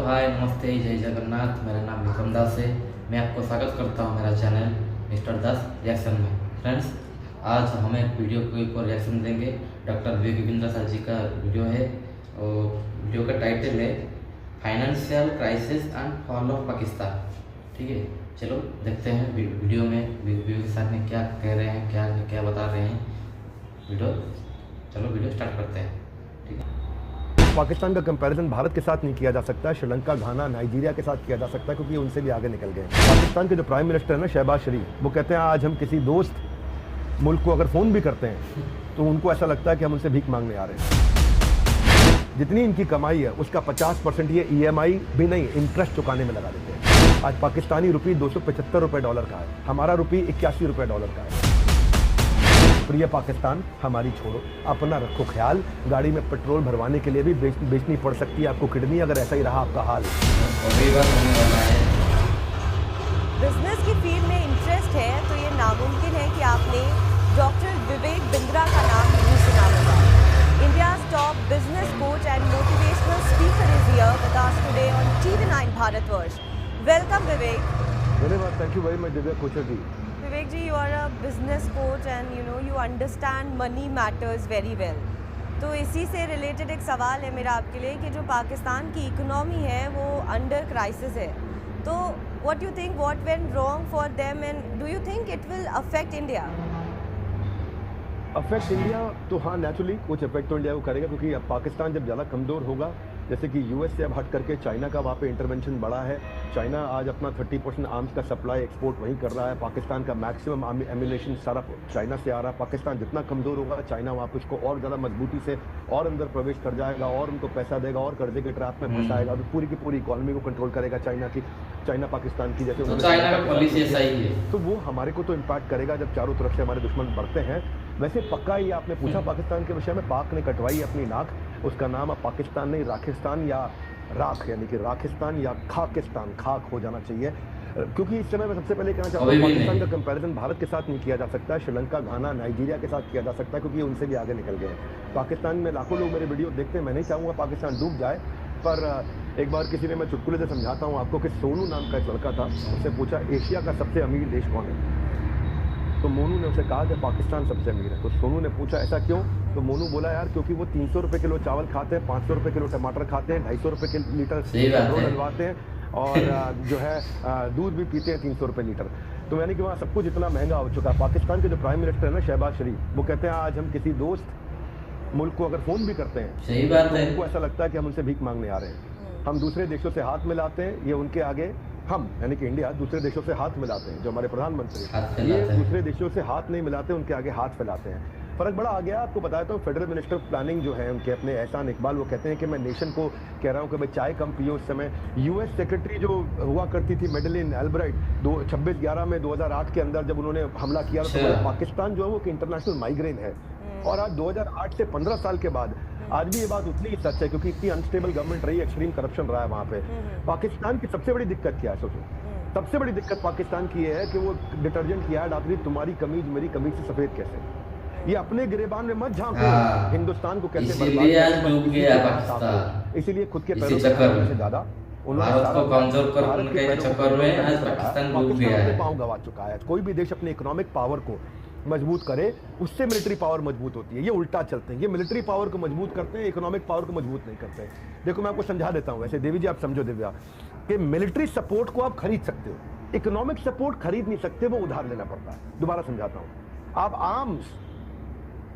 हाय, नमस्ते, जय जगन्नाथ। मेरा नाम विक्रम दास है। मैं आपको स्वागत करता हूं मेरा चैनल मिस्टर दास रिएक्शन में। फ्रेंड्स, आज हम एक वीडियो के ऊपर रिएक्शन देंगे। डॉक्टर विवेक बिंद्रा सर जी का वीडियो है और वीडियो का टाइटल है financial crisis and fall of Pakistan. ठीक है, चलो देखते हैं वीडियो में विवेक सर ने क्या कह रहे हैं, क्या बता रहे हैं। वीडियो स्टार्ट करते हैं। ठीक है। पाकिस्तान का कंपैरिजन भारत के साथ नहीं किया जा सकता। श्रीलंका, घाना, नाइजीरिया के साथ किया जा सकता है क्योंकि उनसे भी आगे निकल गए। पाकिस्तान के जो प्राइम मिनिस्टर है ना, शहबाज शरीफ, वो कहते हैं आज हम किसी दोस्त मुल्क को अगर फ़ोन भी करते हैं तो उनको ऐसा लगता है कि हम उनसे भीख मांगने आ रहे हैं। जितनी इनकी कमाई है उसका 50% ये EMI भी नहीं, इंटरेस्ट चुकाने में लगा देते हैं। आज पाकिस्तानी रुपये 275 रुपये डॉलर का है, हमारा रुपये 81 रुपये डॉलर का है। प्रिय पाकिस्तान, हमारी छोड़ो, अपना रखो ख्याल। गाड़ी में पेट्रोल भरवाने के लिए भी बेचनी पड़ सकती है आपको किडनी, अगर ऐसा ही रहा आपका हाल। बिजनेस की फील्ड में इंटरेस्ट है तो ये नामुमकिन है कि आपने डॉक्टर विवेक बिंद्रा का नाम नहीं सुना होगा। India's top business coach and motivational speaker is here with us today on TV9 Bharatvarsh. Welcome Vivek. धन्यवाद, thank you very much Divya Kochar ji. Vivek ji, you are a business coach and you understand money matters very well. तो इसी से related एक सवाल है मेरा आपके लिए कि जो पाकिस्तान की इकोनॉमी है वो अंडर क्राइसिस है, तो what you think what went wrong for them and do you think it will affect India? Affect India तो हाँ, नेचुरली कुछ अफेक्ट तो इंडिया को करेगा क्योंकि अब पाकिस्तान जब ज़्यादा कमज़ोर होगा, जैसे कि US से अब हट करके चाइना का वहाँ पे इंटरवेंशन बढ़ा है। चाइना आज अपना 30% आर्म्स का सप्लाई एक्सपोर्ट वहीं कर रहा है। पाकिस्तान का मैक्सिमम एम्यूनेशन सारा चाइना से आ रहा है। पाकिस्तान जितना कमज़ोर होगा, चाइना वहाँ पे उसको और ज़्यादा मजबूती से और अंदर प्रवेश कर जाएगा और उनको पैसा देगा और कर्जे के ट्रैप में फंसाएगा। तो पूरी की पूरी इकॉनमी को कंट्रोल करेगा चाइना पाकिस्तान की, जैसे तो चाइना का पॉलिसी ऐसा ही है। तो वो हमारे को तो इम्पैक्ट करेगा जब चारों तरफ से हमारे दुश्मन बढ़ते हैं। वैसे पक्का ये आपने पूछा पाकिस्तान के विषय में, पाक ने कटवाई अपनी नाक। उसका नाम अब पाकिस्तान नहीं, राखिस्तान या राख, यानी कि राखिस्तान या खाकिस्तान, खाक हो जाना चाहिए। क्योंकि इस समय मैं सबसे पहले कहना चाहता हूँ पाकिस्तान का कंपैरिजन भारत के साथ नहीं किया जा सकता। श्रीलंका, घाना, नाइजीरिया के साथ किया जा सकता है क्योंकि उनसे भी आगे निकल गए। पाकिस्तान में लाखों लोग मेरे वीडियो देखते हैं। मैं नहीं चाहूँगा पाकिस्तान डूब जाए, पर एक बार किसी ने, मैं चुटकुले से समझाता हूँ आपको, कि सोनू नाम का एक लड़का था। उससे पूछा एशिया का सबसे अमीर देश कौन है, तो मोनू ने उसे कहा कि पाकिस्तान सबसे अमीर है। तो सोनू ने पूछा ऐसा क्यों, तो मोनू बोला यार क्योंकि वो 300 रुपये किलो चावल खाते हैं, 500 रुपये किलो टमाटर खाते हैं, 250 रुपये के लीटर पेट्रोल डलवाते हैं और जो है दूध भी पीते हैं 300 रुपये लीटर। तो यानी कि वहाँ सब कुछ इतना महंगा हो चुका है। पाकिस्तान के जो प्राइम मिनिस्टर है ना, शहबाज शरीफ, वो कहते हैं आज हम किसी दोस्त मुल्क को अगर फ़ोन भी करते हैं, सही बात है, तो उनको ऐसा लगता है कि हम उनसे भीख मांगने आ रहे हैं। हम दूसरे देशों से हाथ मिलाते हैं, ये उनके आगे, हम यानी कि इंडिया दूसरे देशों से हाथ मिलाते हैं। जो हमारे प्रधानमंत्री, ये दूसरे देशों से हाथ नहीं मिलाते, उनके आगे हाथ फैलाते हैं। फर्क बड़ा आ गया। आपको बताया तो फेडरल मिनिस्टर ऑफ प्लानिंग जो है उनके अपने एहसान इकबाल, वो कहते हैं कि मैं नेशन को कह रहा हूँ कि भाई चाय कम पियो। उस समय US सेक्रेटरी जो हुआ करती थी मेडेलिन एल्ब्राइट, 26/11 में 2008 के अंदर जब उन्होंने हमला किया तो पाकिस्तान जो है वो कि इंटरनेशनल माइग्रेन है। और आज 2008 से 15 साल के बाद आज भी ये बात उतनी ही सच है क्योंकि इतनी अनस्टेबल गवर्नमेंट रही, एक्सट्रीम करप्शन रहा है वहाँ पे। पाकिस्तान की सबसे बड़ी दिक्कत क्या है, सोचो, सबसे बड़ी दिक्कत पाकिस्तान की है कि वो डिटर्जेंट की ऐड आती है, तुम्हारी कमीज मेरी कमीज से सफेद कैसे। ये अपने गिरेबान में मत झांको, हिंदुस्तान को कैसे इसीलिए खुद के पैरों से ज्यादा पांव गवा चुका है। कोई भी देश अपने इकोनॉमिक पावर को मजबूत करे, उससे मिलिट्री पावर मजबूत होती है। ये उल्टा चलते हैं, ये मिलिट्री पावर को मजबूत करते हैं, इकोनॉमिक पावर को मजबूत नहीं करते। देखो मैं आपको समझा देता हूँ। वैसे देवी जी आप समझो दिव्या कि मिलिट्री सपोर्ट को आप खरीद सकते हो, इकोनॉमिक सपोर्ट खरीद नहीं सकते, वो उधार लेना पड़ता है। दोबारा समझाता हूँ। आप आर्म्स,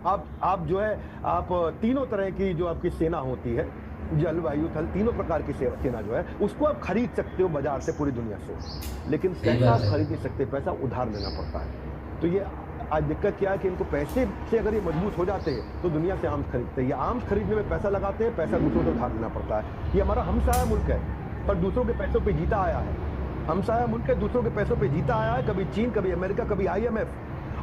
आप जो है, आप तीनों तरह की जो आपकी सेना होती है, जल, वायु, थल, तीनों प्रकार की सेना जो है, उसको आप खरीद सकते हो बाजार से, पूरी दुनिया से। लेकिन पैसा आप खरीद नहीं सकते, पैसा उधार लेना पड़ता है। तो ये आज दिक्कत क्या है कि इनको पैसे से अगर ये मजबूत हो जाते हैं तो दुनिया से आर्म्स खरीदते हैं। ये आर्म्स खरीदने में पैसा लगाते हैं, पैसा दूसरों से उधार लेना पड़ता है। ये हमारा हमसाया मुल्क है पर दूसरों के पैसों पे जीता आया है। हमसाया मुल्क है, दूसरों के पैसों पे जीता आया है, कभी चीन, कभी अमेरिका, कभी IMF,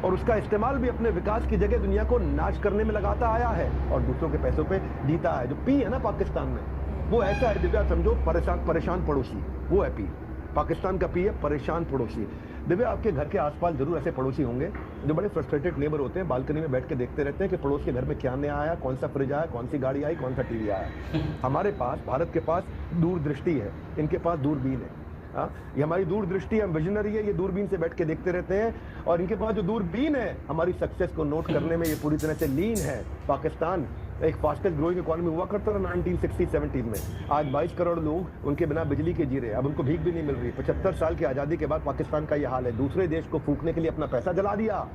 और उसका इस्तेमाल भी अपने विकास की जगह दुनिया को नाश करने में लगाता आया है और दूसरों के पैसों पे जीता है। जो पी है ना पाकिस्तान में, वो ऐसा है दिव्या, समझो परेशान पड़ोसी, वो है पी। पाकिस्तान का पी है परेशान पड़ोसी। दिव्य, आपके घर के आसपास जरूर ऐसे पड़ोसी होंगे जो बड़े फ्रस्ट्रेटेड नेबर होते हैं, बालकनी में बैठ के देखते रहते हैं कि पड़ोस के घर में क्या नया आया, कौन सा फ्रिज आया, कौन सी गाड़ी आई, कौन सा टीवी आया। हमारे पास, भारत के पास दूरदृष्टि है, इनके पास दूरबीन है। ये हमारी दूरदृष्टि, हम विजनरी है, ये दूरबीन से बैठ के देखते रहते हैं। और इनके पास जो दूरबीन है, हमारी सक्सेस को नोट करने में ये पूरी तरह से लीन है। पाकिस्तान एक फास्टेस्ट ग्रोइंग इकोनॉमी हुआ करता था 1960-70 में। आज 22 करोड़ लोग उनके बिना बिजली के जी रहे हैं, अब उनको भीख भी नहीं मिल रही। 75 साल की आज़ादी के बाद पाकिस्तान का ये हाल है। दूसरे देश को फूकने के लिए अपना पैसा जला दिया,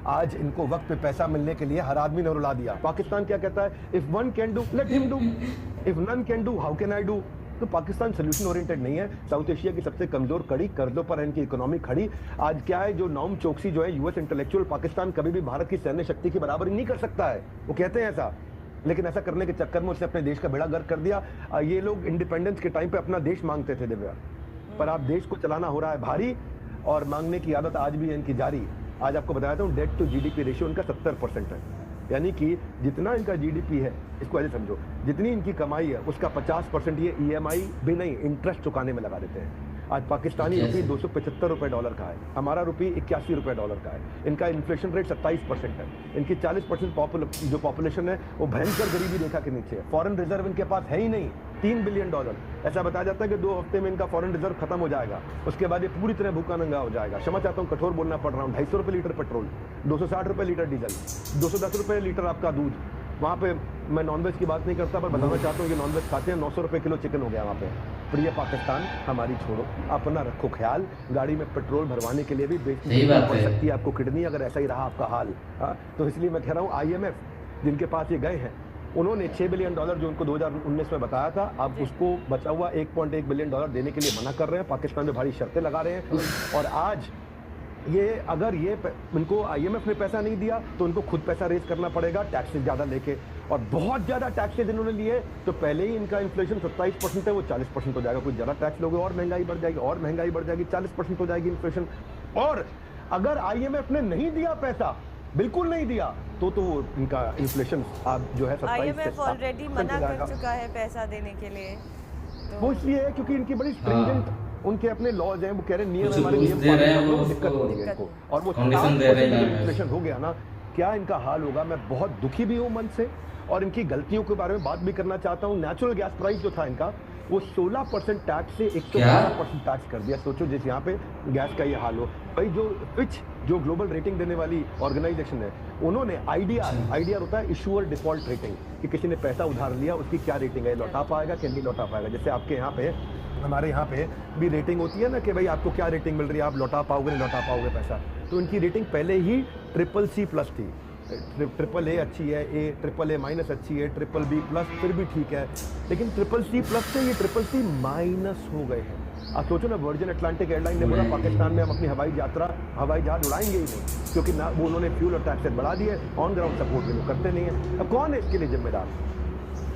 आज इनको वक्त पे पैसा मिलने के लिए हर आदमी ने रुला दिया। पाकिस्तान क्या कहता है, if one can do let him do, if none can do how can I do. तो पाकिस्तान सोल्यूशन ओरिएंटेड नहीं है। साउथ एशिया की सबसे कमजोर कड़ी, कर्जों पर इनकी इकोनॉमी खड़ी। आज क्या है, जो नौम चोकसी जो है यूएस इंटेलेक्चुअल, पाकिस्तान कभी भी भारत की सैन्य शक्ति की बराबरी नहीं कर सकता है, वो कहते हैं ऐसा। लेकिन ऐसा करने के चक्कर में उसने अपने देश का बेड़ा गर्क कर दिया। ये लोग इंडिपेंडेंस के टाइम पे अपना देश मांगते थे दिव्या, पर आप देश को चलाना हो रहा है भारी, और मांगने की आदत आज भी है इनकी जारी। आज आपको बताया था, डेट टू जीडीपी रेशियो इनका 70% है, यानी कि जितना इनका जीडीपी है, इसको ऐसे समझो, जितनी इनकी कमाई है उसका 50% ये ईएमआई भी नहीं, इंटरेस्ट चुकाने में लगा देते हैं। आज पाकिस्तानी रुपये 275 रुपये डॉलर का है, हमारा रुपये 81 रुपये डॉलर का है। इनका इन्फ्लेशन रेट 27% है। इनकी 40% जो पॉपुलेशन है वो भयंकर गरीबी रेखा के नीचे है। फॉरेन रिजर्व इनके पास है ही नहीं, $3 बिलियन। ऐसा बताया जाता है कि 2 हफ्ते में इनका फॉरेन रिजर्व खत्म हो जाएगा, उसके बाद ये पूरी तरह भूखा नंगा हो जाएगा। क्षमा चाहता हूँ, कठोर बोलना पड़ रहा हूँ। 250 रुपये लीटर पेट्रोल, 260 रुपये लीटर डीजल, 210 रुपये लीटर आपका दूध। वहाँ पे मैं नॉनवेज की बात नहीं करता, पर बताना चाहता हूँ कि नॉनवेज खाते हैं। 900 रुपये किलो चिकन हो गया वहाँ पे। प्रिय पाकिस्तान, हमारी छोड़ो, अपना रखो ख्याल। गाड़ी में पेट्रोल भरवाने के लिए भी बेचनी पड़ सकती है आपको किडनी, अगर ऐसा ही रहा आपका हाल। तो इसलिए मैं कह रहा हूँ, IMF जिनके पास ये गए हैं, उन्होंने $6 बिलियन जो उनको 2019 में बताया था, अब उसको बचा हुआ $1.1 बिलियन देने के लिए मना कर रहे हैं। पाकिस्तान में भारी शर्तें लगा रहे हैं। और आज ये अगर ये इनको IMF ने पैसा नहीं दिया तो उनको खुद पैसा रेज करना पड़ेगा, टैक्सेस ज़्यादा लेके। और बहुत ज़्यादा टैक्सेस इन्होंने लिए तो पहले ही इनका इन्फ्लेशन 27% है, वो 40% हो जाएगा। कुछ ज़्यादा टैक्स लोगे और महंगाई बढ़ जाएगी, और महंगाई बढ़ जाएगी, 40% हो जाएगी इन्फ्लेशन। और अगर IMF ने नहीं दिया पैसा, बिल्कुल नहीं दिया, तो इनका इन्फ्लेशन आप जो है IMF ऑलरेडी मना कर चुका है पैसा देने के लिए। वो इसलिए है क्योंकि इनकी बड़ी स्ट्रिंजेंट उनके अपने लॉज हैं, वो कह रहे हैं नियम हमारे नियम दिक्कत होगी इनको। और वो इन्फ्लेशन हो गया ना, क्या इनका हाल होगा। मैं बहुत दुखी भी हूँ मन से, और इनकी गलतियों के बारे में बात भी करना चाहता हूँ। नेचुरल गैस प्राइस जो था इनका, वो 16% टैक्स से 112% टैक्स कर दिया। सोचो जिस यहाँ पे गैस का ये हाल हो। भाई जो फिच, जो ग्लोबल रेटिंग देने वाली ऑर्गेनाइजेशन है, उन्होंने आईडीआर होता है इशूअर डिफॉल्ट रेटिंग, कि किसी ने पैसा उधार लिया उसकी क्या रेटिंग है, लौटा पाएगा कि नहीं लौटा पाएगा। जैसे आपके यहाँ पे, हमारे यहाँ पे भी रेटिंग होती है ना, कि भाई आपको क्या रेटिंग मिल रही है, आप लौटा पाओगे नहीं लौटा पाओगे पैसा। तो इनकी रेटिंग पहले ही CCC+ थी। AAA अच्छी है, AAA- अच्छी है, BBB+ फिर भी ठीक है, लेकिन CCC+ से ये CCC- हो गए हैं। आप सोचो ना, वर्जिन अटलांटिक एयरलाइन ने बोला पाकिस्तान में हम अपनी हवाई जहाज उड़ाएंगे ही नहीं, क्योंकि ना वो उन्होंने फ्यूल और टैक्सेस बढ़ा दिए, ऑन ग्राउंड सपोर्ट भी लोग करते नहीं है। अब कौन है इसके लिए जिम्मेदार?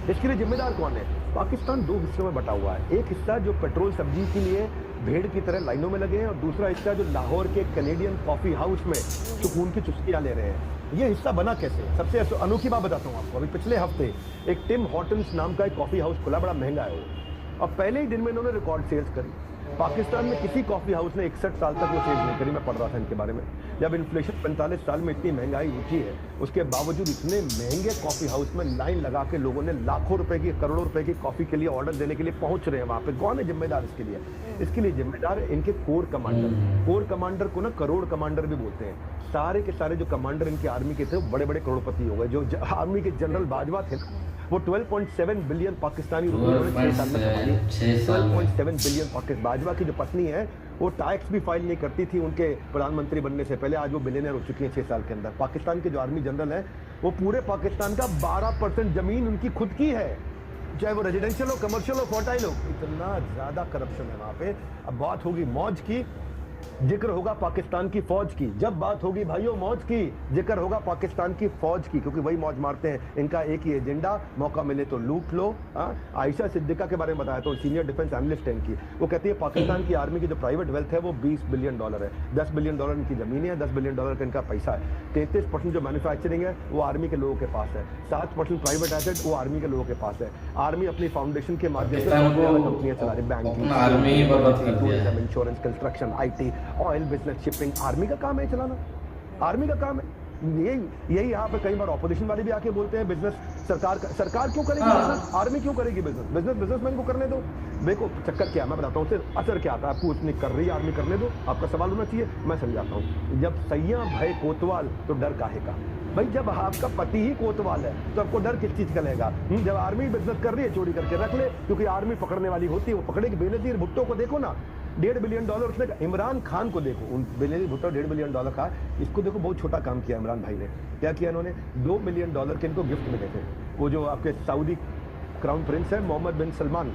इसके लिए जिम्मेदार कौन है? पाकिस्तान 2 हिस्सों में बटा हुआ है। एक हिस्सा जो पेट्रोल सब्जी के लिए भेड़ की तरह लाइनों में लगे हैं, और दूसरा हिस्सा जो लाहौर के कैनेडियन कॉफी हाउस में सुकून की चुस्कियां ले रहे हैं। ये हिस्सा बना कैसे? सबसे अनोखी बात बताता हूँ आपको। अभी पिछले हफ्ते एक टिम हॉर्टन्स नाम का एक कॉफी हाउस खुला, बड़ा महंगा है वो, और पहले ही दिन में इन्होंने रिकॉर्ड सेल्स करी। पाकिस्तान में किसी कॉफी हाउस ने 61 साल तक वो सेल्स नहीं करी। मैं पढ़ रहा था इनके बारे में। जब इन्फ्लेशन 45 साल में इतनी महंगाई रुकी है, उसके बावजूद इतने महंगे कॉफी हाउस में लाइन लगा के लोगों ने लाखों रुपए की, करोड़ों रुपए की कॉफी के लिए ऑर्डर देने के लिए पहुंच रहे हैं वहां पे। कौन है जिम्मेदार इसके लिए? इसके लिए जिम्मेदार इनके कोर कमांडर। कोर कमांडर को ना करोड़ कमांडर भी बोलते हैं। सारे के सारे जो कमांडर इनके आर्मी के थे, वो बड़े बड़े करोड़पति हो गए। जो आर्मी के जनरल बाजवा थे, वो 12.7 बिलियन पाकिस्तानी रुपए 6 साल में कमा लिए। 12.7 बिलियन। बाजवा की जो पत्नी है, वो टैक्स भी फाइल नहीं करती थी उनके प्रधानमंत्री बनने से पहले। आज वो बिलियनर हो चुकी है 6 साल के अंदर। पाकिस्तान के जो आर्मी जनरल है, वो पूरे पाकिस्तान का 12% जमीन उनकी खुद की है, चाहे वो रेजिडेंशियल हो, कमर्शियल हो, फर्टाइल हो। इतना ज्यादा करप्शन है वहां पे। अब बात होगी मौज की, जिक्र होगा पाकिस्तान की फौज की। जब बात होगी भाइयों मौज की, जिक्र होगा पाकिस्तान की फौज की, क्योंकि वही मौज मारते हैं। इनका एक ही एजेंडा, मौका मिले तो लूट लो। आयशा सिद्दीका के बारे में बताया तो सीनियर डिफेंस एनालिस्ट है इनकी। वो कहती है पाकिस्तान की आर्मी की जो प्राइवेट वेल्थ है वो $20 बिलियन है। $10 बिलियन इनकी जमीनें हैं, $10 बिलियन का इनका पैसा है। 33% जो मैन्युफैक्चरिंग है वो आर्मी के लोगों के पास है। 7% प्राइवेट एसेट वो आर्मी के लोगों के पास है। आर्मी अपनी फाउंडेशन के माध्यम से कंपनियां चला रही, banking, insurance, construction, IT, energy, oil business, shipping. Army का काम है चलाना, आर्मी का काम है। यही यहाँ पे कई बार ऑपोजिशन वाले भी आके बोलते हैं बिजनेस सरकार क्यों करेगी बिजनेस, आर्मी क्यों करेगी बिजनेस बिजनेसमैन को करने दो। देखो चक्कर क्या है मैं बताता हूँ, उससे असर क्या आता है आपको, उसने कर रही है आर्मी, करने दो। आपका सवाल होना चाहिए, मैं समझाता हूँ। जब सैया भय कोतवाल तो डर काहे का। भाई जब आपका पति ही कोतवाल है तो आपको डर किस चीज का लगेगा। जब आर्मी बिजनेस कर रही है चोरी करके रख ले, क्योंकि आर्मी पकड़ने वाली होती है, वो पकड़ेगी। बेनजीर भुट्टो को देखो ना, $1.5 बिलियन उसने, इमरान खान को देखो, बेनजीर भुट्टो $1.5 बिलियन का, इसको देखो बहुत छोटा काम किया इमरान भाई ने। क्या किया इन्होंने, $2 बिलियन के इनको गिफ्ट मिले थे। वो जो आपके सऊदी क्राउन प्रिंस है मोहम्मद बिन सलमान,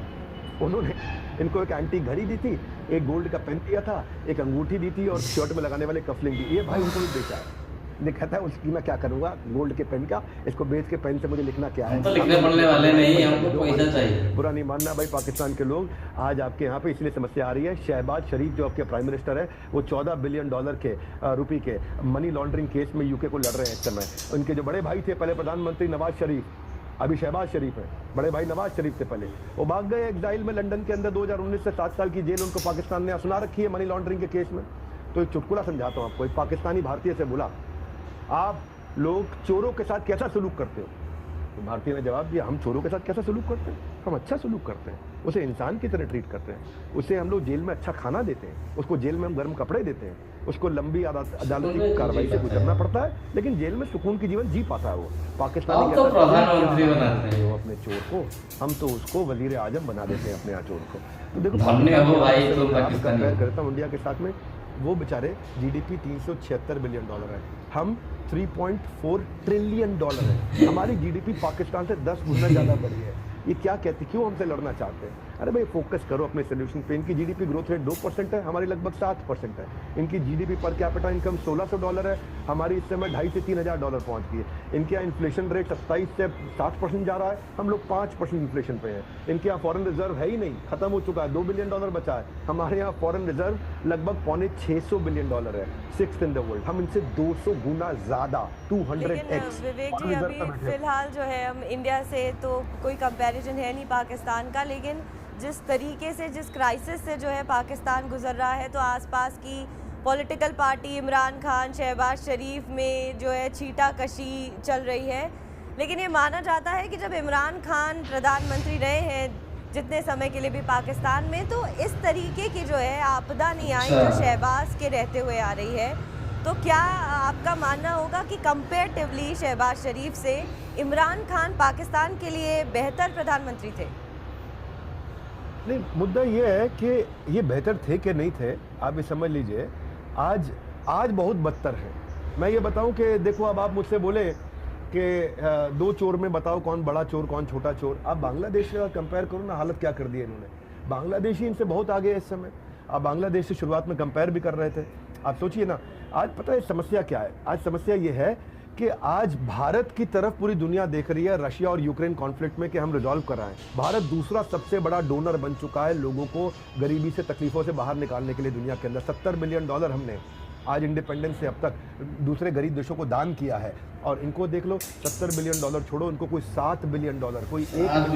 उन्होंने इनको एक एंटी घड़ी दी थी, एक गोल्ड का पेन दिया था, एक अंगूठी दी थी और शर्ट में लगाने वाले कफलिंग दी। ये भाई उनको भी बेचा है। कहता है उसकी मैं क्या करूंगा गोल्ड के पेन का, इसको बेच के पेन से मुझे लिखना क्या है। हम तो लिखने पढ़ने वाले नहीं, हमको पैसा चाहिए। बुरा नहीं मानना भाई, पाकिस्तान के लोग आज आपके यहाँ पे इसलिए समस्या आ रही है। शहबाज शरीफ जो आपके प्राइम मिनिस्टर है, वो $14 बिलियन के रुपये के मनी लॉन्ड्रिंग केस में यूके को लड़ रहे हैं इस समय। उनके जो बड़े भाई थे पहले प्रधानमंत्री नवाज शरीफ, अभी शहबाज शरीफ है, बड़े भाई नवाज शरीफ से पहले वो भाग गए एग्जाइल में लंदन के अंदर। 2019 से 7 साल की जेल उनको पाकिस्तान ने सुना रखी है मनी लॉन्ड्रिंग के केस में। तो एक चुटकुला समझाता हूँ आपको। एक पाकिस्तानी भारतीय से बोला, आप लोग चोरों के साथ कैसा सलूक करते हो। तो भारतीय ने जवाब दिया, हम चोरों के साथ कैसा सलूक करते हैं, हम अच्छा सलूक करते हैं, उसे इंसान की तरह ट्रीट करते हैं, उसे हम लोग जेल में अच्छा खाना देते हैं, उसको जेल में हम गर्म कपड़े देते हैं, उसको लंबी अदालती कार्रवाई से गुजरना पड़ता है, लेकिन जेल में सुकून की जीवन जी पाता है वो। पाकिस्तानी तो प्रधानमंत्री बनाते हैं वो अपने चोर को, हम तो उसको वजीर आजम बना देते हैं अपने यहाँ चोर को। तो देखो कंपेयर करता हूँ इंडिया के साथ में, वो बेचारे GDP $376 बिलियन है, हम $3.4 ट्रिलियन है। हमारी GDP पाकिस्तान से 10 गुना ज़्यादा बढ़ी है। ये क्या कहती, क्यों हमसे लड़ना चाहते हैं। अरे भाई फोकस करो अपने सोल्यूशन पे। इनकी GDP ग्रोथ रेट 2% है, हमारी लगभग 7% है। इनकी GDP पर कैपिटा इनकम $1,600 है, हमारी इस समय $2,500 से $3,000 पहुंच गई है। इनके यहाँ इन्फ्लेशन रेट 27 से 60% जा रहा है, हम लोग 5% इन्फ्लेशन पे हैं। इनके यहाँ फॉरेन रिजर्व है ही नहीं, खत्म हो चुका है, $2 बिलियन बचा है। हमारे यहाँ फॉरेन रिजर्व लगभग $650 बिलियन है, 6th इन द वर्ल्ड। हम इनसे 200 गुना ज्यादा, 200x। विवेक जी अभी फिलहाल जो है हम इंडिया से तो कोई कंपैरिजन है नहीं पाकिस्तान का, लेकिन जिस तरीके से, जिस क्राइसिस से जो है पाकिस्तान गुजर रहा है, तो आसपास की पॉलिटिकल पार्टी इमरान खान, शहबाज शरीफ में जो है छीटाकशी चल रही है। लेकिन ये माना जाता है कि जब इमरान खान प्रधानमंत्री रहे हैं जितने समय के लिए भी पाकिस्तान में, तो इस तरीके की जो है आपदा नहीं आई जो शहबाज के रहते हुए आ रही है। तो क्या आपका मानना होगा कि कंपेरेटिवली शहबाज शरीफ से इमरान खान पाकिस्तान के लिए बेहतर प्रधानमंत्री थे? नहीं, मुद्दा ये है कि ये बेहतर थे कि नहीं थे, आप ये समझ लीजिए। आज बहुत बदतर है। मैं ये बताऊं कि देखो, अब आप मुझसे बोले कि 2 चोर में बताओ कौन बड़ा चोर कौन छोटा चोर। आप बांग्लादेश से कंपेयर करो ना, हालत क्या कर दी है इन्होंने। बांग्लादेश ही इनसे बहुत आगे है इस समय। आप बांग्लादेश से शुरुआत में कंपेयर भी कर रहे थे। आप सोचिए ना, आज पता है समस्या क्या है। आज समस्या ये है कि आज भारत की तरफ पूरी दुनिया देख रही है रशिया और यूक्रेन कॉन्फ्लिक्ट में कि हम रिजॉल्व कराएं। भारत दूसरा सबसे बड़ा डोनर बन चुका है लोगों को गरीबी से, तकलीफों से बाहर निकालने के लिए दुनिया के अंदर। $70 बिलियन हमने आज इंडिपेंडेंस से अब तक दूसरे गरीब देशों को दान किया है। और इनको देख लो, $70 बिलियन छोड़ो, इनको कोई $7 बिलियन, कोई $1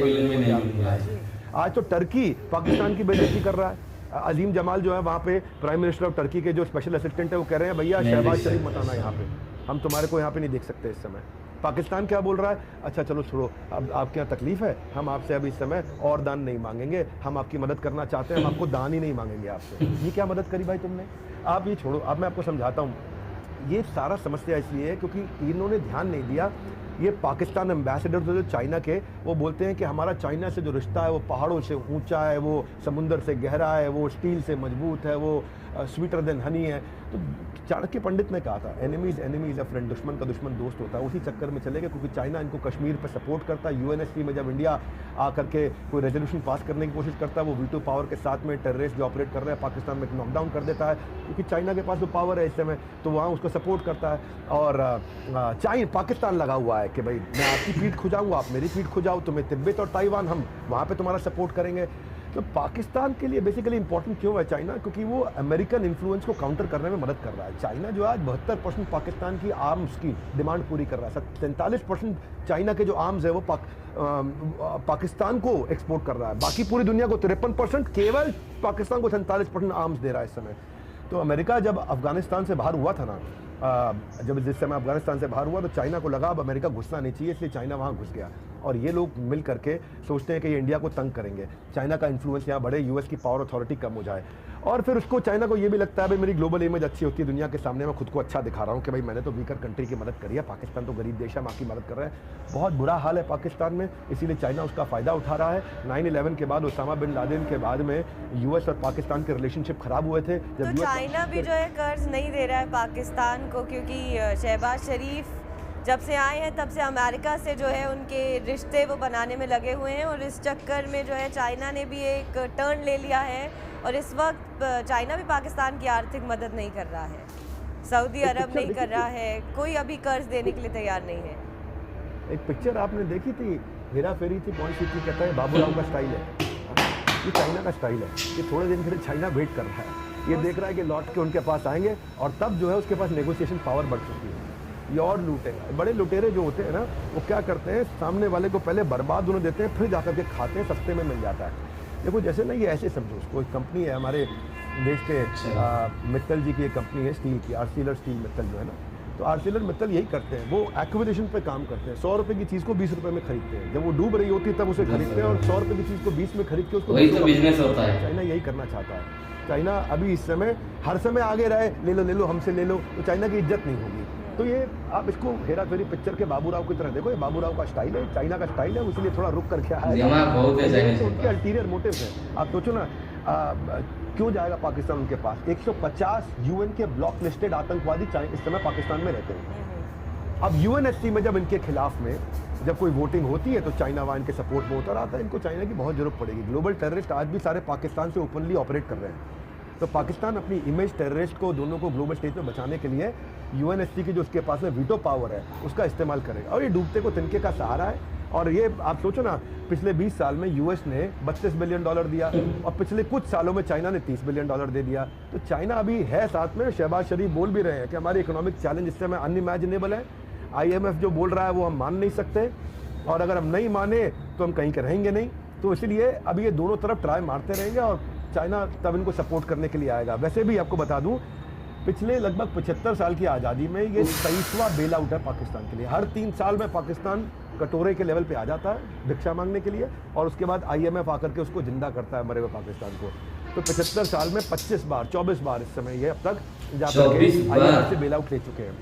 बिलियन। आज तो टर्की पाकिस्तान की बेइज्जती कर रहा है। अजीम जमाल जो है वहाँ पे प्राइम मिनिस्टर ऑफ टर्की के जो स्पेशल असिस्टेंट है, वो कह रहे हैं भैया शहबाज शरीफ मत आना यहाँ पे, हम तुम्हारे को यहाँ पे नहीं देख सकते इस समय। पाकिस्तान क्या बोल रहा है, अच्छा चलो छोड़ो, अब आपके यहाँ तकलीफ है, हम आपसे अभी इस समय और दान नहीं मांगेंगे, हम आपकी मदद करना चाहते हैं, हम आपको दान ही नहीं मांगेंगे आपसे। ये क्या मदद करी भाई तुमने। आप ये छोड़ो, अब मैं आपको समझाता हूँ। ये सारा समस्या इसलिए है क्योंकि इन्होंने ध्यान नहीं दिया। ये पाकिस्तान एम्बेसडर जो चाइना के, वो बोलते हैं कि हमारा चाइना से जो रिश्ता है वो पहाड़ों से ऊंचा है, वो समुंदर से गहरा है, वो स्टील से मजबूत है, वो स्वीटर देन हनी है। तो चाणक्य पंडित ने कहा था, एनिमीज एनिमीज अ फ्रेंड, दुश्मन का दुश्मन दोस्त होता है। उसी चक्कर में चले गए क्योंकि चाइना इनको कश्मीर पर सपोर्ट करता है। UNSC में जब इंडिया आकर के कोई रेजोल्यूशन पास करने की कोशिश करता है, वो वीटो पावर के साथ में टेररिस्ट जो ऑपरेट कर रहे हैं पाकिस्तान में नॉकडाउन कर देता है, क्योंकि चाइना के पास जो पावर है इस समय, तो वहाँ उसको सपोर्ट करता है। और पाकिस्तान लगा हुआ है कि भाई मैं आपकी पीठ खुजाऊंगा, आप मेरी पीठ खुजाओ, तुम्हें तिब्बत और ताइवान हम वहाँ पर तुम्हारा सपोर्ट करेंगे। तो पाकिस्तान के लिए बेसिकली इंपॉर्टेंट क्यों है चाइना, क्योंकि वो अमेरिकन इन्फ्लुएंस को काउंटर करने में मदद कर रहा है। चाइना जो आज 72% पाकिस्तान की आर्म्स की डिमांड पूरी कर रहा है। 43% चाइना के जो आर्म्स है वो पाकिस्तान को एक्सपोर्ट कर रहा है। बाकी पूरी दुनिया को 53%, केवल पाकिस्तान को 47% आर्म्स दे रहा है इस समय। तो अमेरिका जब अफगानिस्तान से बाहर हुआ था ना, जब जिस समय अफगानिस्तान से बाहर हुआ तो चाइना को लगा अब अमेरिका घुसना नहीं चाहिए, इसलिए चाइना वहाँ घुस गया। और ये लोग मिल करके सोचते हैं कि ये इंडिया को तंग करेंगे, चाइना का इन्फ्लुएंस यहाँ बढ़े, यूएस की पावर अथॉरिटी कम हो जाए। और फिर उसको चाइना को ये भी लगता है भाई मेरी ग्लोबल इमेज अच्छी होती है दुनिया के सामने, मैं खुद को अच्छा दिखा रहा हूँ कि भाई मैंने तो वीकर कंट्री की मदद करी है, पाकिस्तान तो गरीब देश है, माँ की मदद कर रहा है। बहुत बुरा हाल है पाकिस्तान में, इसीलिए चाइना उसका फ़ायदा उठा रहा है। 9/11 के बाद, उसामा बिन लादेन के बाद में यूएस और पाकिस्तान के रिलेशनशिप खराब हुए थे। तो चाइना भी जो है कर्ज नहीं दे रहा है पाकिस्तान को, क्योंकि शहबाज शरीफ जब से आए हैं तब से अमेरिका से जो है उनके रिश्ते वो बनाने में लगे हुए हैं, और इस चक्कर में जो है चाइना ने भी एक टर्न ले लिया है। और इस वक्त चाइना भी पाकिस्तान की आर्थिक मदद नहीं कर रहा है, सऊदी अरब नहीं कर रहा है, कोई अभी कर्ज देने के लिए तैयार नहीं है। एक पिक्चर आपने देखी थी, हेरा फेरी थी, कौन सी थी, कहता है बाबूराव का स्टाइल है, ये चाइना का स्टाइल है। ये थोड़े दिन के लिए चाइना वेट कर रहा है, ये देख रहा है कि लौट के उनके पास आएंगे और तब जो है उसके पास नेगोशिएशन पावर बढ़ चुकी है। ये और लूटेगा। बड़े लुटेरे जो होते हैं ना, वो क्या करते हैं, सामने वाले को पहले बर्बाद उन्हें देते हैं, फिर जाकर के खाते हैं, सस्ते में मिल जाता है। देखो जैसे ना, ये ऐसे समझो उसको, एक कंपनी है हमारे देश के, मित्तल जी की एक कंपनी है स्टील की, आर्सिलर स्टील मित्तल जो है ना, तो आर्सिलर मित्तल यही करते हैं, वो एक्विजिशन पे काम करते हैं। 100 रुपए की चीज़ को 20 रुपए में खरीदते हैं, जब वो डूब रही होती है तब उसे खरीदते हैं, और 100 रुपए की चीज़ को 20 में खरीद के उसको, वही तो बिजनेस होता है। चाइना यही करना चाहता है। चाइना अभी इस समय हर समय आगे रहे, ले लो हमसे ले लो, तो चाइना की इज्जत नहीं होगी। तो ये आप इसको हेरा फेरी पिक्चर के बाबूराव की तरह देखो, ये बाबूराव का स्टाइल है, चाइना का स्टाइल है, इसलिए थोड़ा रुक करके आया है। उनके अल्टीरियर मोटिव है। आप सोचो ना, क्यों जाएगा पाकिस्तान उनके पास? 150 यूएन के ब्लॉक लिस्टेड आतंकवादी इस समय पाकिस्तान में रहते हैं। अब यूएनएससी में जब इनके खिलाफ में जब कोई वोटिंग होती है तो चाइना वहाँ इनके सपोर्ट में उतर आता है। इनको चाइना की बहुत जरूरत पड़ेगी। ग्लोबल टेररिस्ट आज भी सारे पाकिस्तान से ओपनली ऑपरेट कर रहे हैं, तो पाकिस्तान अपनी इमेज, टेररिस्ट को, दोनों को ग्लोबल स्टेज पे बचाने के लिए यूएनएससी की जो उसके पास में वीटो पावर है उसका इस्तेमाल करेगा। और ये डूबते को तिनके का सहारा है। और ये आप सोचो ना, पिछले 20 साल में यूएस ने $32 बिलियन दिया, और पिछले कुछ सालों में चाइना ने $30 बिलियन दे दिया। तो चाइना अभी है साथ में। शहबाज शरीफ बोल भी रहे हैं कि हमारी इकोनॉमिक चैलेंज इस समय अनइमेजिनेबल है। IMF जो बोल रहा है वो हम मान नहीं सकते, और अगर हम नहीं माने तो हम कहीं के रहेंगे नहीं। तो इसलिए अभी ये दोनों तरफ ट्राई मारते रहेंगे, और चाइना तब इनको सपोर्ट करने के लिए आएगा। वैसे भी आपको बता दूं, पिछले लगभग 75 साल की आज़ादी में ये 23वां बेल आउट है पाकिस्तान के लिए। हर 3 साल में पाकिस्तान कटोरे के लेवल पे आ जाता है भिक्षा मांगने के लिए, और उसके बाद IMF आकर के उसको जिंदा करता है मरे हुए पाकिस्तान को। तो 75 साल में 24 बार इस समय ये अब तक जाकर IMF से बेल आउट ले चुके हैं।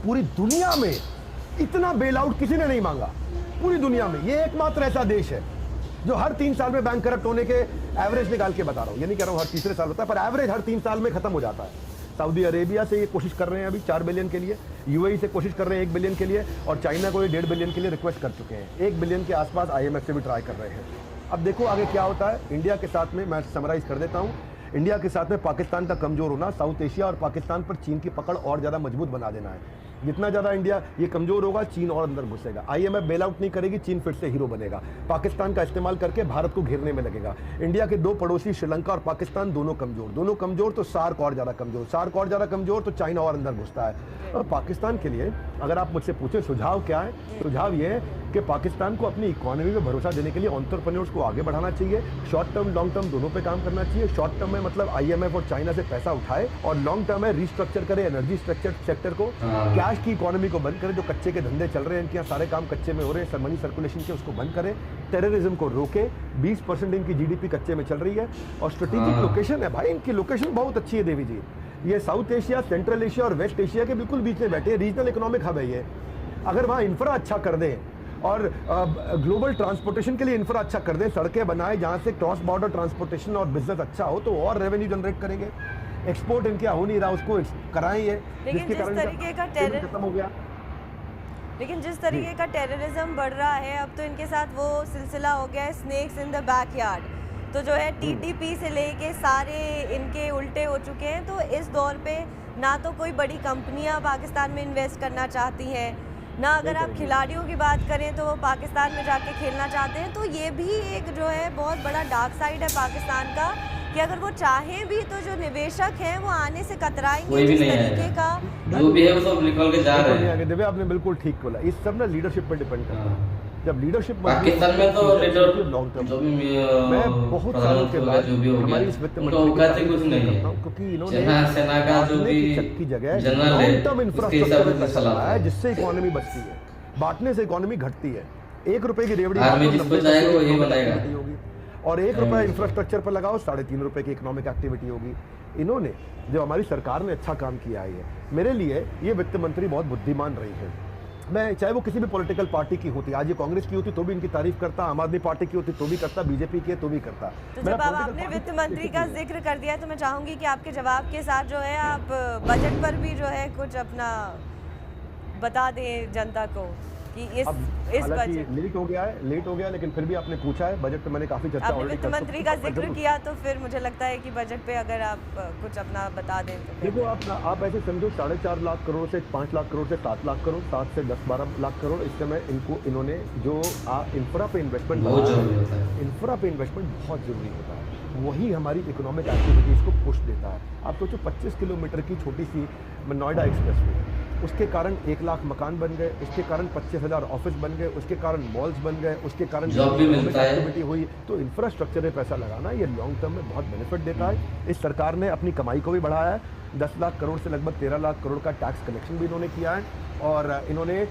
पूरी दुनिया में इतना बेल आउट किसी ने नहीं मांगा, पूरी दुनिया में। ये एकमात्र ऐसा देश है जो हर 3 साल में बैंक करप्ट होने के एवरेज निकाल के बता रहा हूँ, ये नहीं कह रहा हूँ हर तीसरे साल होता है, पर एवरेज हर 3 साल में खत्म हो जाता है। सऊदी अरेबिया से ये कोशिश कर रहे हैं अभी 4 बिलियन के लिए, UAE से कोशिश कर रहे हैं 1 बिलियन के लिए, और चाइना को ये 1.5 बिलियन के लिए रिक्वेस्ट कर चुके हैं। 1 बिलियन के आसपास IMF से भी ट्राई कर रहे हैं। अब देखो आगे क्या होता है। इंडिया के साथ में, मैं समराइज कर देता हूँ, इंडिया के साथ में पाकिस्तान का कमजोर होना, साउथ एशिया और पाकिस्तान पर चीन की पकड़ और ज़्यादा मजबूत बना देना है। जितना ज़्यादा इंडिया ये कमजोर होगा, चीन और अंदर घुसेगा। IMF बेल आउट नहीं करेगी, चीन फिर से हीरो बनेगा, पाकिस्तान का इस्तेमाल करके भारत को घेरने में लगेगा। इंडिया के 2 पड़ोसी श्रीलंका और पाकिस्तान दोनों कमजोर, तो सार्क और ज़्यादा कमजोर, तो चाइना और अंदर घुसता है। और पाकिस्तान के लिए अगर आप मुझसे पूछें सुझाव क्या है, सुझाव ये है कि पाकिस्तान को अपनी इकोनॉमी में भरोसा देने के लिए एंटरप्रेन्योर्स को आगे बढ़ाना चाहिए। शॉर्ट टर्म, लॉन्ग टर्म दोनों पे काम करना चाहिए। शॉर्ट टर्म में मतलब IMF और चाइना से पैसा उठाए, और लॉन्ग टर्म में रिस्ट्रक्चर करे एनर्जी स्ट्रक्चर सेक्टर को, कैश की इकोनॉमी को बंद करे। जो कच्चे के धंधे चल रहे हैं, इनके यहाँ सारे काम कच्चे में हो रहे हैं, मनी सर्कुलेशन के, उसको बंद करें। टेररिज्म को रोके। 20% इनकी GDP कच्चे में चल रही है, और स्ट्रेटेजिक लोकेशन है भाई, इनकी लोकेशन बहुत अच्छी है देवी जी। ये साउथ एशिया, सेंट्रल एशिया और वेस्ट एशिया के बिल्कुल बीच में बैठे हैं। रीजनल इकोनॉमिक हब है ये। अगर वहाँ इंफ्रा अच्छा कर दें और ग्लोबल ट्रांसपोर्टेशन के लिए इंफ्रा अच्छा कर दें, सड़कें बनाए जहाँ से क्रॉस बॉर्डर ट्रांसपोर्टेशन और बिजनेस अच्छा हो, तो और रेवेन्यू जनरेट करेंगे। एक्सपोर्ट इनके हो नहीं रहा, उसको कराएंगे, जिसके कारण खत्म हो गया। लेकिन जिस तरीके का टेररिज्म बढ़ रहा है, अब तो इनके साथ वो सिलसिला हो गया है स्नेक्स इन द बैकयार्ड। तो जो है TTP से लेके सारे इनके उल्टे हो चुके हैं। तो इस दौर पे ना तो कोई बड़ी कंपनियां पाकिस्तान में इन्वेस्ट करना चाहती हैं, ना अगर आप खिलाड़ियों की बात करें तो वो पाकिस्तान में जाके खेलना चाहते हैं। तो ये भी एक जो है बहुत बड़ा डार्क साइड है पाकिस्तान का, कि अगर वो चाहें भी तो जो निवेशक हैं वो आने से कतराएंगे। कोई भी जिस नहीं तरीके आएगा। का जो भी है वो सब निकल के जा रहे नहीं हैं। आगे दिव्या, आपने बिल्कुल ठीक बोला। इस सब ना लीडरशिप पर डिपेंड करता है। जब लीडरशिप पाकिस्तान में तो लीडर लॉन्ग टर्म, जो भी मैं बहुत सालों के बाद जो भी हो हमारी गया इस वित्त उनका मंत्री की औकात ही तारीफ कुछ नहीं करता हूं, है। क्योंकि इन्होंने सेना का जो बांटने भी की चक्की जगह जनरल है लॉन्ग टर्म उसके हिसाब इंफ्रास्ट्रक्चर से पैसा चलाता लगाया है, है। जिससे इकोनॉमी बचती है। बांटने से इकोनॉमी घटती है। 1 रुपए की रेवड़ी आर्मी लगाओ, जिसको 90 चाहेगा पैसे वो की यही economic बनाएगा। activity होगी, और 1 रुपया इंफ्रास्ट्रक्चर पर लगाओ, 3.5 रुपए की इकोनॉमिक एक्टिविटी होगी। इन्होंने जो हमारी सरकार ने अच्छा काम किया है, मेरे लिए ये वित्त मंत्री बहुत बुद्धिमान रही है। मैं चाहे वो किसी भी पॉलिटिकल पार्टी की होती, आज ये कांग्रेस की होती तो भी इनकी तारीफ करता, आम आदमी पार्टी की होती तो भी करता, बीजेपी की है तो भी करता। तो मेरा जब आप political आपने party वित्त की मंत्री का नहीं है। जिक्र कर दिया है तो मैं चाहूंगी कि आपके जवाब के साथ जो है आप बजट पर भी जो है कुछ अपना बता दें जनता को कि इस हालांकि बजट, लेट हो गया, लेकिन फिर भी आपने पूछा है। बजट पे मैंने काफी चर्चा आपने already वित्त कर चुका मंत्री हूं, का पर जिक्र जरूर। किया तो फिर मुझे लगता है कि बजट पे अगर आप कुछ अपना बता दें तो फिर- देखो आप ऐसे समझो 4.5 लाख करोड़ से 5 लाख करोड़ से 7 लाख करोड़, 7 से 10-12 लाख करोड़ इस समय इन्होंने जो इंफ्रा पे इन्वेस्टमेंट बहुत जरूरी होता है। इंफ्रा पे इन्वेस्टमेंट बहुत जरूरी होता है। वही हमारी इकोनॉमिक एक्टिविटीज़ को पुश देता है। आप सोचो 25 किलोमीटर की छोटी सी नोएडा एक्सप्रेस वे, उसके कारण 1 लाख मकान बन गए, उसके कारण 25,000 ऑफिस बन गए, उसके कारण मॉल्स बन गए, उसके कारण जॉब भी मिलता है। एक्टिविटी हुई। तो इंफ्रास्ट्रक्चर में पैसा लगाना ये लॉन्ग टर्म में बहुत बेनिफिट देता है। इस सरकार ने अपनी कमाई को भी बढ़ाया है। 10 लाख करोड़ से लगभग 13 लाख करोड़ का टैक्स कलेक्शन भी इन्होंने किया है। और इन्होंने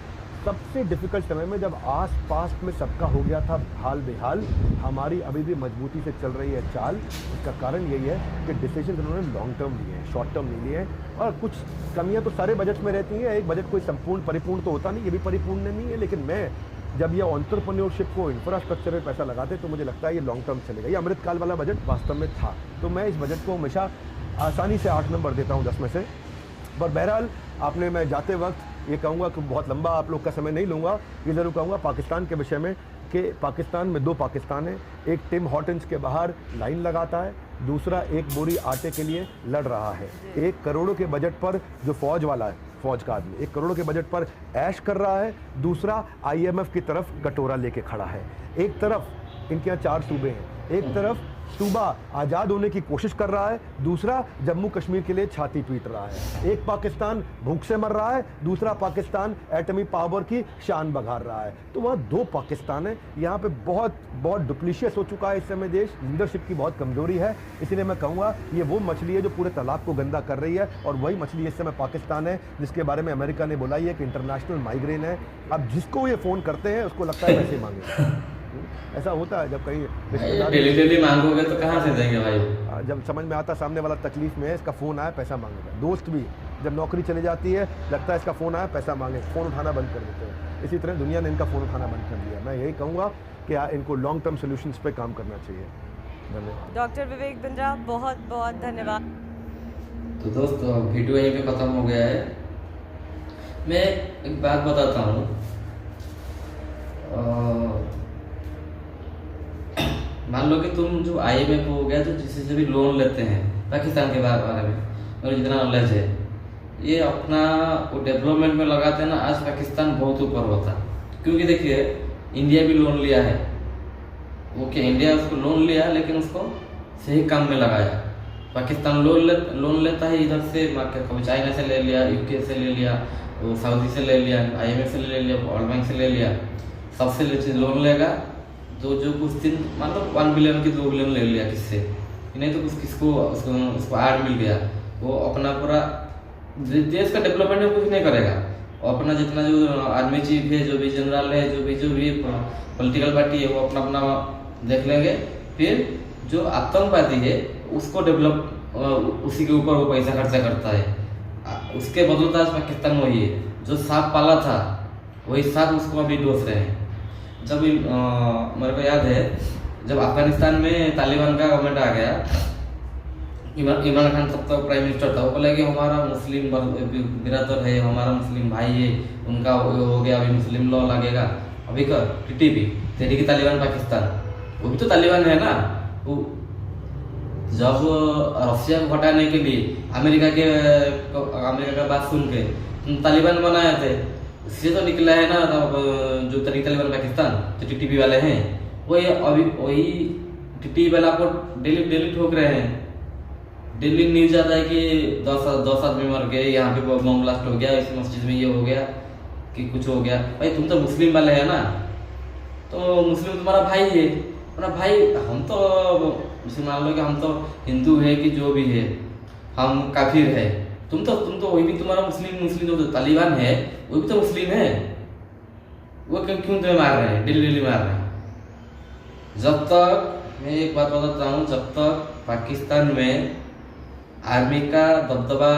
सबसे डिफिकल्ट समय में जब आस पास में सबका हो गया था हाल बेहाल, हमारी अभी भी मजबूती से चल रही है चाल। इसका कारण यही है कि डिसीजन उन्होंने लॉन्ग टर्म लिए हैं, शॉर्ट टर्म नहीं लिए हैं। और कुछ कमियां तो सारे बजट में रहती हैं, एक बजट कोई संपूर्ण परिपूर्ण तो होता नहीं, ये भी परिपूर्ण नहीं है। लेकिन मैं जब ये एंटरप्रेन्योरशिप को इंफ्रास्ट्रक्चर में पैसा लगाते तो मुझे लगता है ये लॉन्ग टर्म चलेगा। ये अमृतकाल वाला बजट वास्तव में था। तो मैं इस बजट को हमेशा आसानी से 8 नंबर देता हूँ 10 में से। पर बहरहाल आपने, मैं जाते वक्त ये कहूँगा कि बहुत लंबा आप लोग का समय नहीं लूँगा, ये ज़रूर कहूँगा पाकिस्तान के विषय में कि पाकिस्तान में 2 पाकिस्तान है। एक टिम हॉर्टन्स के बाहर लाइन लगाता है, दूसरा एक बोरी आटे के लिए लड़ रहा है। 1 करोड़ के बजट पर जो फौज वाला है, फौज का आदमी 1 करोड़ के बजट पर ऐश कर रहा है, दूसरा IMF की तरफ कटोरा लेके खड़ा है। एक तरफ इनके यहाँ 4 सूबे हैं, एक तरफ सूबा आज़ाद होने की कोशिश कर रहा है, दूसरा जम्मू कश्मीर के लिए छाती पीट रहा है। एक पाकिस्तान भूख से मर रहा है, दूसरा पाकिस्तान एटमी पावर की शान बघार रहा है। तो वहाँ 2 पाकिस्तान है। यहाँ पे बहुत डुप्लीशियस हो चुका है इस समय देश, लीडरशिप की बहुत कमजोरी है। इसलिए मैं कहूँगा ये वो मछली है जो पूरे तालाब को गंदा कर रही है, और वही मछली इस समय पाकिस्तान है जिसके बारे में अमेरिका ने बोला ही है कि इंटरनेशनल माइग्रेन है। अब जिसको ये फ़ोन करते हैं उसको लगता है पैसे मांगे। ऐसा होता है जब कहीं डेली मांगोगे तो कहाँ से देंगे भाई। जब समझ में आता सामने वाला तकलीफ में है, इसका फ़ोन आया पैसा मांगेगा। दोस्त भी जब नौकरी चली जाती है, लगता है इसका फ़ोन आया पैसा मांगे, फ़ोन उठाना बंद कर देते हैं। इसी तरह दुनिया ने इनका फ़ोन उठाना बंद कर दिया। मैं यही कहूँगा कि इनको लॉन्ग टर्म सोल्यूशंस पे काम करना चाहिए। धन्यवाद। डॉक्टर विवेक बिंद्रा, बहुत बहुत धन्यवाद। तो दोस्तों वीडियो यहीं पे ख़त्म हो गया है। मैं एक बात बताता हूँ, मान लो कि तुम जो IMF हो गया, जो जिससे से भी लोन लेते हैं पाकिस्तान के बारे में, मेरे जितना नॉलेज है, ये अपना वो डेवलपमेंट में लगाते हैं ना, आज पाकिस्तान बहुत ऊपर होता। क्योंकि देखिए इंडिया भी लोन लिया है, ओके इंडिया उसको लोन लिया लेकिन उसको सही काम में लगाया। पाकिस्तान लोन लेता है इधर से, कभी चाइना से ले लिया, UK से ले लिया, वो सऊदी से ले लिया, IMF से ले लिया, वर्ल्ड बैंक से ले लिया, सबसे लोन लेगा। तो जो कुछ दिन मतलब 1 बिलियन की 2 बिलियन ले लिया किससे, नहीं तो कुछ किसको उसको आड़ मिल गया। वो अपना पूरा देश का डेवलपमेंट में कुछ नहीं करेगा। और अपना जितना जो आर्मी चीफ है, जो भी जनरल है, जो भी पॉलिटिकल पार्टी है, वो अपना देख लेंगे। फिर जो आतंकवादी है उसको डेवलप, उसी के ऊपर वो पैसा खर्चा करता है। उसके बदौलत आज पाकिस्तान वही है, जो सांप पाला था वही सांप उसको अभी डोस रहे हैं। जब मेरे को याद है जब अफगानिस्तान में तालिबान का गवर्नमेंट आ गया, इमरान खान तब तक प्राइम मिनिस्टर था, वो बोला कि हमारा मुस्लिम बिरादर है, हमारा मुस्लिम भाई है, उनका हो गया, अभी मुस्लिम लॉ लगेगा। अभी कर TTP तहरीक तालिबान पाकिस्तान, वो भी तो तालिबान है ना। वो जब रशिया को हटाने के लिए अमेरिका का बात सुन के तालिबान बनाए थे, इससे तो निकला है ना, तो जो तरीके वाले पाकिस्तान जो टीटीपी वाले हैं, वही अभी वही टीटीपी वाला को डेली ठोक रहे हैं। डेली न्यूज आता है कि 10 आदमी मर गए, यहाँ पे बम ब्लास्ट हो गया, इस मस्जिद में ये हो गया कि कुछ हो गया। भाई तुम तो मुस्लिम वाले है ना, तो मुस्लिम तुम्हारा भाई है अपना भाई। हम तो मान लो कि हम तो हिंदू है कि जो भी है, हम काफिर है। तुम तो वही भी तुम्हारा मुस्लिम जो तालिबान है वो भी तो मुस्लिम है। वो क्यों तुम्हें मार रहे हैं, डेली मार रहे हैं। जब तक मैं एक बात बताता हूँ, जब तक पाकिस्तान में आर्मी का दबदबा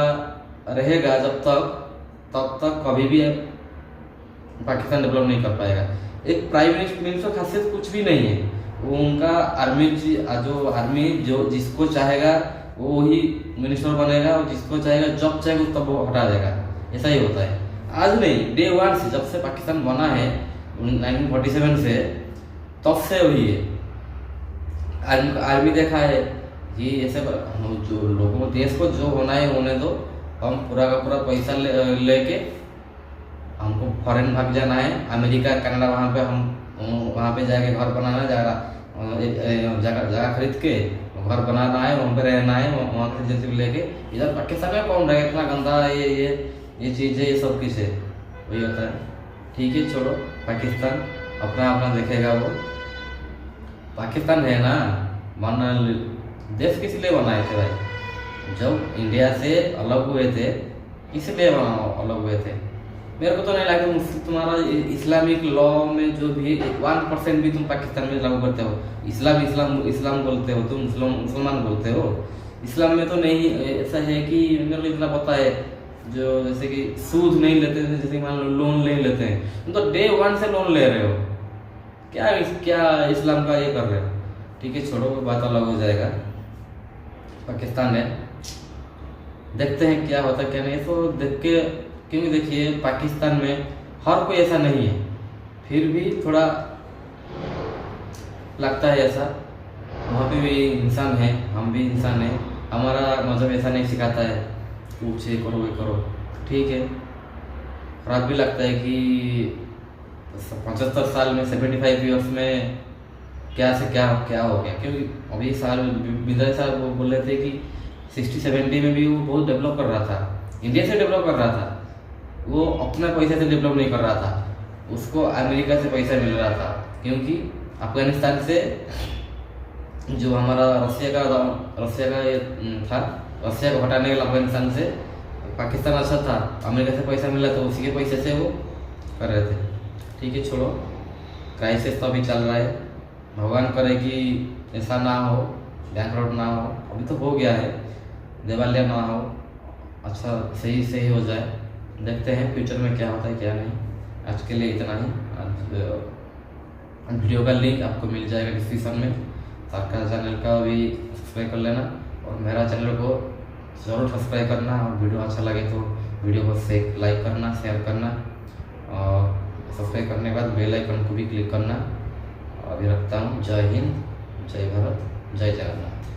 रहेगा, तब तक कभी भी पाकिस्तान डेवलप नहीं कर पाएगा। एक प्राइम मिनिस्टर खासियत कुछ भी नहीं है, वो उनका आर्मी जो जिसको चाहेगा वो ही मिनिस्टर बनेगा, और जिसको चाहेगा जब चाहेगा तब वो हटा देगा। ऐसा ही होता है। आज नहीं, डे 1 से, जब से पाकिस्तान बना है 1947 से, तब से वही है। आर्मी देखा है कि ऐसे जो लोगों को, देश को जो होना है होने दो, हम पूरा का पूरा पैसा लेके हमको फॉरेन भाग जाना है, अमेरिका कनाडा, वहाँ पे जाके घर बनाना, जगह खरीद के घर बनाना है, वहाँ पे रहना है, वहाँ से जैसे लेके। इधर पाकिस्तान में कौन रहेगा, इतना गंदा ये चीज़ है, ये सब कुछ है, वही होता है। ठीक है, छोड़ो, पाकिस्तान अपना देखेगा वो। पाकिस्तान है ना, देश किस लिए बनाए थे भाई? जब इंडिया से अलग हुए थे, इसलिए अलग हुए थे। मेरे को तो नहीं लगता तुम्हारा इस्लामिक लॉ में जो भी 1% भी तुम पाकिस्तान में लागू करते हो। इस्लाम बोलते हो तुम, मुसलमान बोलते हो। इस्लाम में तो नहीं ऐसा है कि मेरे को इतना पता है, जो जैसे कि सूद नहीं लेते, जैसे मान लो लोन नहीं लेते हैं, तुम तो डे 1 से लोन ले रहे हो। क्या इस्लाम का ये कर रहे हो? ठीक है, छोड़ो, बात अलग हो जाएगा। पाकिस्तान है, देखते हैं क्या होता क्या नहीं। तो देख के, क्योंकि देखिए पाकिस्तान में हर कोई ऐसा नहीं है, फिर भी थोड़ा लगता है ऐसा। वहाँ पे भी इंसान है, हम भी इंसान हैं। हमारा मजहब ऐसा नहीं सिखाता है कुछ ये करो, ये करो, ठीक है। खराब भी लगता है कि 75 साल में, 75 ईयर्स में क्या से क्या हो गया। क्योंकि अभी विजय साहब वो बोल रहे थे कि 60-70 में भी वो बहुत डेवलप कर रहा था, इंडिया से डेवलप कर रहा था। वो अपना पैसे से डेवलप नहीं कर रहा था, उसको अमेरिका से पैसा मिल रहा था। क्योंकि अफगानिस्तान से जो हमारा रसिया का ये था, रसिया को हटाने के लिए अफगानिस्तान से पाकिस्तान अच्छा था, अमेरिका से पैसा मिला तो उसी के पैसे से वो कर रहे थे। ठीक है, छोड़ो, क्राइसिस तो अभी चल रहा है। भगवान करे कि ऐसा ना हो, बैंकरप्ट ना हो। अभी तो हो गया है, दिवालिया ना हो, अच्छा सही हो जाए। देखते हैं फ्यूचर में क्या होता है क्या नहीं। आज के लिए इतना ही। वीडियो का लिंक आपको मिल जाएगा डिस्क्रिप्शन में। सरकार चैनल का भी सब्सक्राइब कर लेना, और मेरा चैनल को ज़रूर सब्सक्राइब करना। और वीडियो अच्छा लगे तो वीडियो को लाइक करना, शेयर करना, और सब्सक्राइब करने के बाद बेल आइकन को भी क्लिक करना। अभी रखता हूँ। जय हिंद, जय भारत, जय जगन्नाथ।